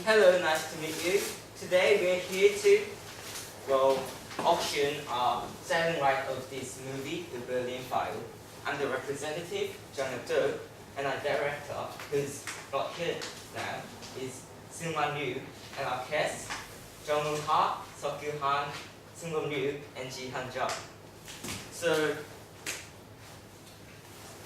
Hello, nice to meet you. Today we're here to, auction our selling right of this movie, The Berlin File. I'm the representative, John Abdo, and our director, who's not here now, is Seung-man Ryu, and our cast, Jung-Woo Ha, Seok-Kyu Han, Seung-Bum Ryu, and Ji-Han Jung. So,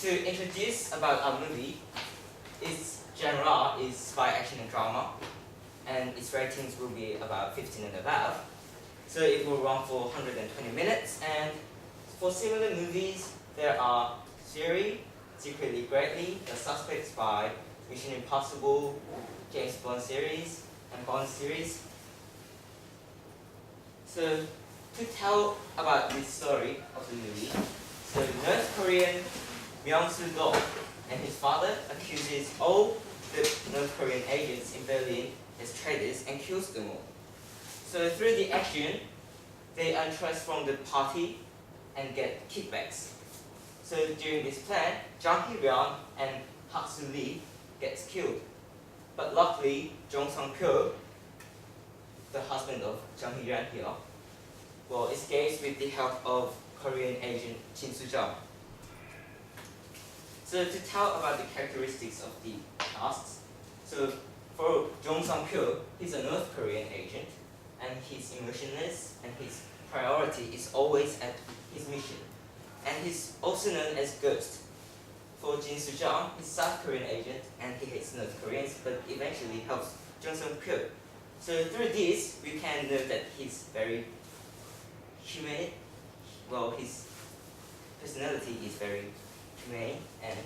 to introduce about our movie, its genre is spy action and drama, and its ratings will be about 15 and above. So it will run for 120 minutes, and for similar movies, there are Siri, Secretly Greatly, The Suspect by Mission Impossible, James Bond series, and Bond series. So to tell about this story of the movie, so North Korean Myung-soo-do and his father accuses all the North Korean agents in Berlin as traitors and kills them all. So through the action, they earn trust from the party and get kickbacks. So during this plan, Jang Hee-ryun and Hak Soo-lee gets killed. But luckily, Jong Sung-pyo, the husband of Jang Hee-ryun here, escapes with the help of Korean agent Jin Soo-jung. So to tell about the characteristics of the casts, so for Jong Sung-pyo, he's a North Korean agent, and he's emotionless, and his priority is always at his mission. And he's also known as Ghost. For Jin Soo-jung, he's a South Korean agent, and he hates North Koreans, but eventually helps Jong Sung-pyo. So through this, we can know that he's very humane. His personality is very humane, and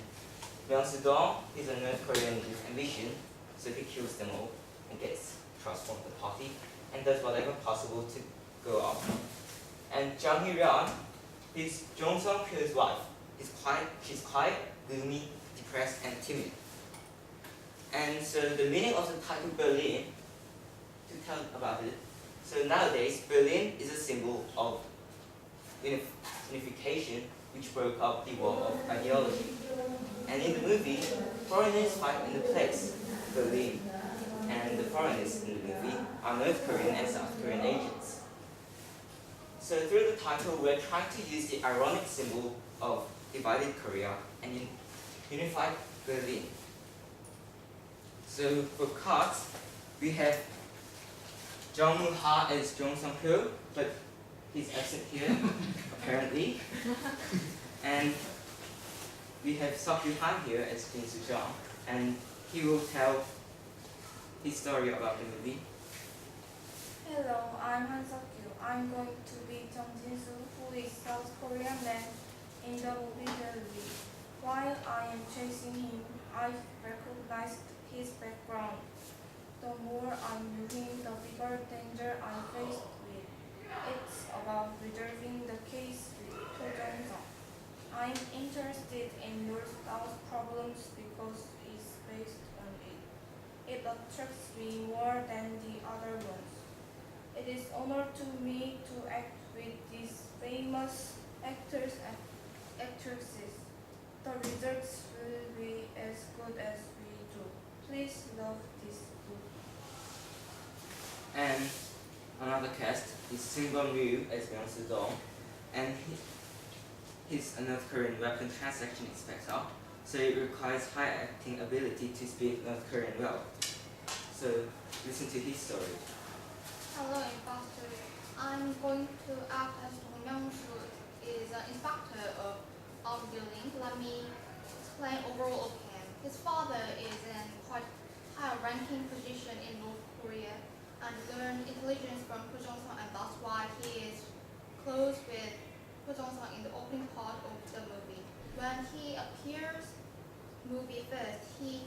Myung-soo-do, he's a North Korean with ambition, so he kills them all and gets trust from the party and does whatever possible to go up. And Jang Hee-ryun is Jong Sung-pyo's wife. She's quiet, gloomy, depressed, and timid. And so the meaning of the title Berlin, to tell about it, so nowadays Berlin is a symbol of unification, which broke up the wall of ideology. And in the movie, foreigners fight in the place, Berlin, and the foreigners in the movie are North Korean and South Korean agents. So through the title, we're trying to use the ironic symbol of divided Korea and unified Berlin. So for cast, we have Jung-Woo Ha as Jong Sung-pyo, but he's absent here, apparently. And we have Seok-Kyu Han here as Jin Soo-jung, and he will tell his story about the movie. Hello, I'm Han Seok-kyu. I'm going to be Jung Jin-soo, who is South Korean man in the movie Berlin. While I am chasing him, I recognized his background. The more I knew him, the bigger danger I faced with. It's about resolving the case with Cho Jong-sung. I'm interested in North-South problems because it's based on it. It attracts me more than the other ones. It is honor to me to act with these famous actors and actresses. The results will be as good as we do. Please love this book. And another cast is Seung-bum Ryu as Myung-soo-do, and he's a North Korean weapon transaction inspector, so it requires high acting ability to speak North Korean well. So listen to his story. Hello, Inspector. I'm going to act as Dong Myung-soo, is an inspector of our building. Let me explain overall of him. His father is in quite high-ranking position in North Korea and learned intelligence from Ko Jong-sung, and that's why he is close with Ko Jong-sung in the opening part of the movie. When he appears movie first, he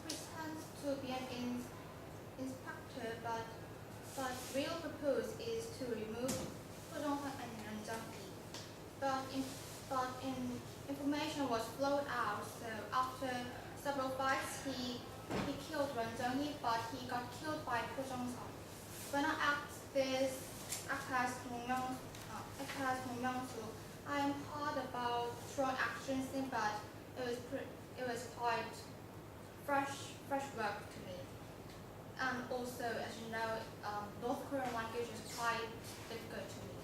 pretends to be an inspector, but real purpose is to remove Ko Jong-sung and Ran Jung-hee. But information was flowed out, so after several fights, he killed Ran Jung-hee, but he got killed by Ko Jong-sung. When I act as Dong Myung-soo, I am hard about strong action scene, but it was quite fresh work to me. also, as you know, North Korean language is quite difficult to me.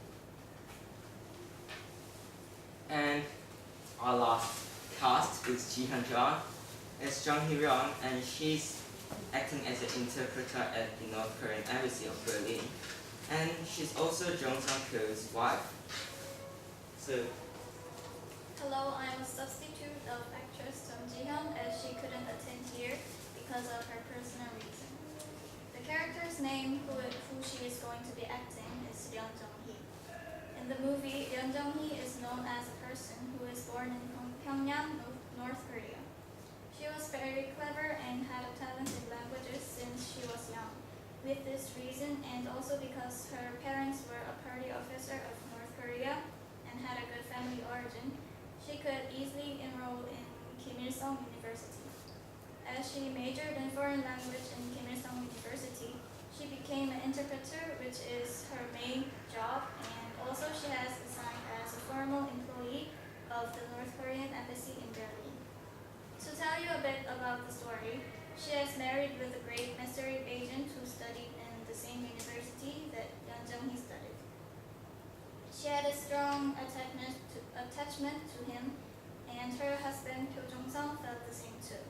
And our last cast is Ji Han Jeon as Jung Hee Ryeon, and she's acting as an interpreter at the North Korean Embassy of Berlin. And she's also Jung Sung Kyo's wife. So, Hello, I am a substitute of actress Jung Ji-hyun as she couldn't attend here because of her personal reason. The character's name, who she is going to be acting, is Ryun Jung-hee. In the movie, Ryun Jung-hee is known as a person who is born in Pyongyang, North Korea. She was very clever and had a talent in languages since she was young. With this reason, and also because her parents were a party officer of North Korea and had a good family origin, she could easily enroll in Kim Il-sung University. As she majored in foreign language in Kim Il-sung University, she became an interpreter, which is her main job, and also she has assigned as a formal employee of the North Korean Embassy in Berlin. To tell you a bit about the story, she is married with a great mystery agent who studied in the same university that Ryun Jung-hee studied. She had a strong attachment to him, and her husband Pyo Jong-sung felt the same too.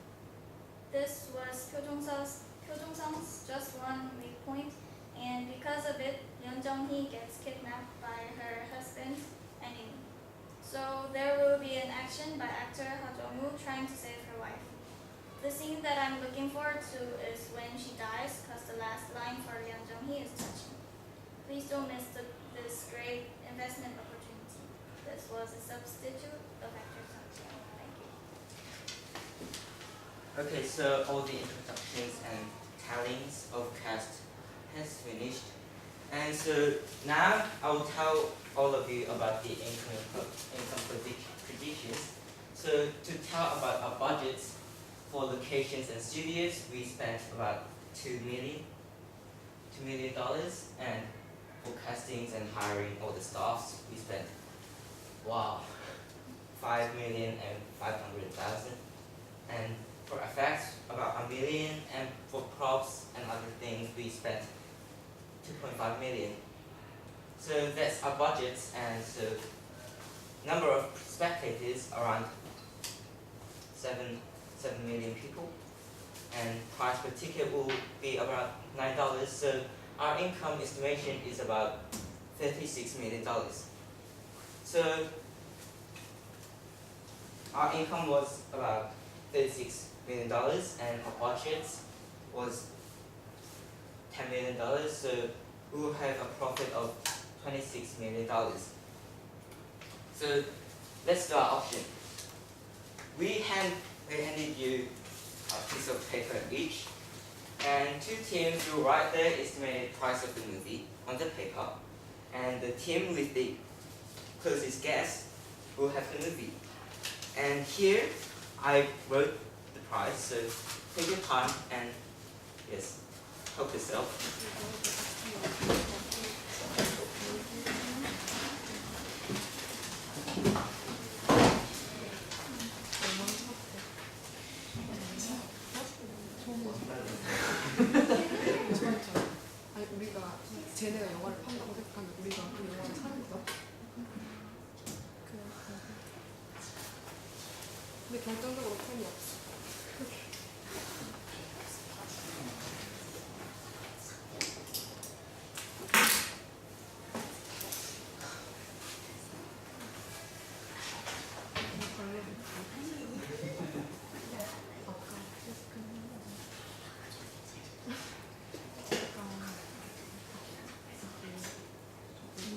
This was Pyo Jong-sung's just one weak point, and because of it, Ryun Jung-hee gets kidnapped by her husband's enemy. So there will be an action by actor Ha Jong-woo trying to save her wife. The scene that I'm looking forward to is when she dies, because the last line for Ryun Jung-hee is touching. Please don't miss this great investment opportunity. This was a substitute of actor Sung Ji-hyun. Thank you. okay, so all the introductions and tellings of cast has finished. And so now I will tell all of you about the income predictions. So to tell about our budgets for locations and studios, we spent about $2 million, and for castings and hiring all the staffs, we spent, wow, $5,500,000. And for effects, about $1 million, and for props and other things, we spent $2.5 million. So that's our budgets, and so number of spectators around 7 million people, and price per ticket will be about $9. So our income estimation is about $36 million. So our income was about $36 million, and our budget was $10 million. So we will have a profit of $26 million. So let's do our option. We handed you a piece of paper each, and two teams will write the estimated price of the movie on the paper, and the team with the closest guess will have the movie. And here I wrote the price, so take your time and yes, help yourself. 아니 우리가 쟤네가 영화를 판다고 생각하면 우리가 그 영화를 사는 거. 근데 결정적으로 팬이 없어.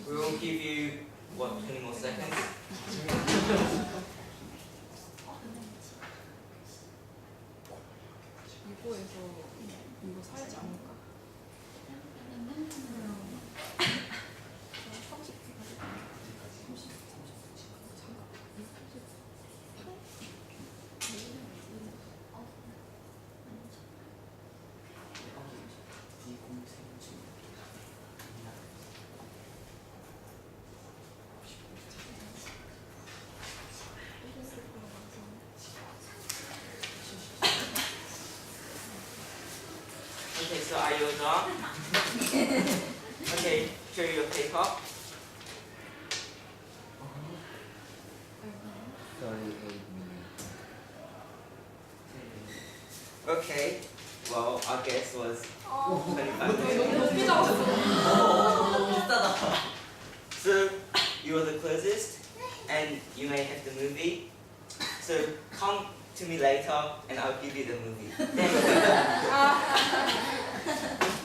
We will give you, 20 more seconds? 이거에서 이거 사야지 않을까? 30 Okay, so are you all done? Okay, show your paper. Sorry, 8 minutes. Okay, well, our guess was 25 너무 minutes. 높이 잡았어. 비싸다. So, you are the closest, and you may have the movie. So, come to me later, and I'll give you the movie. Thank you.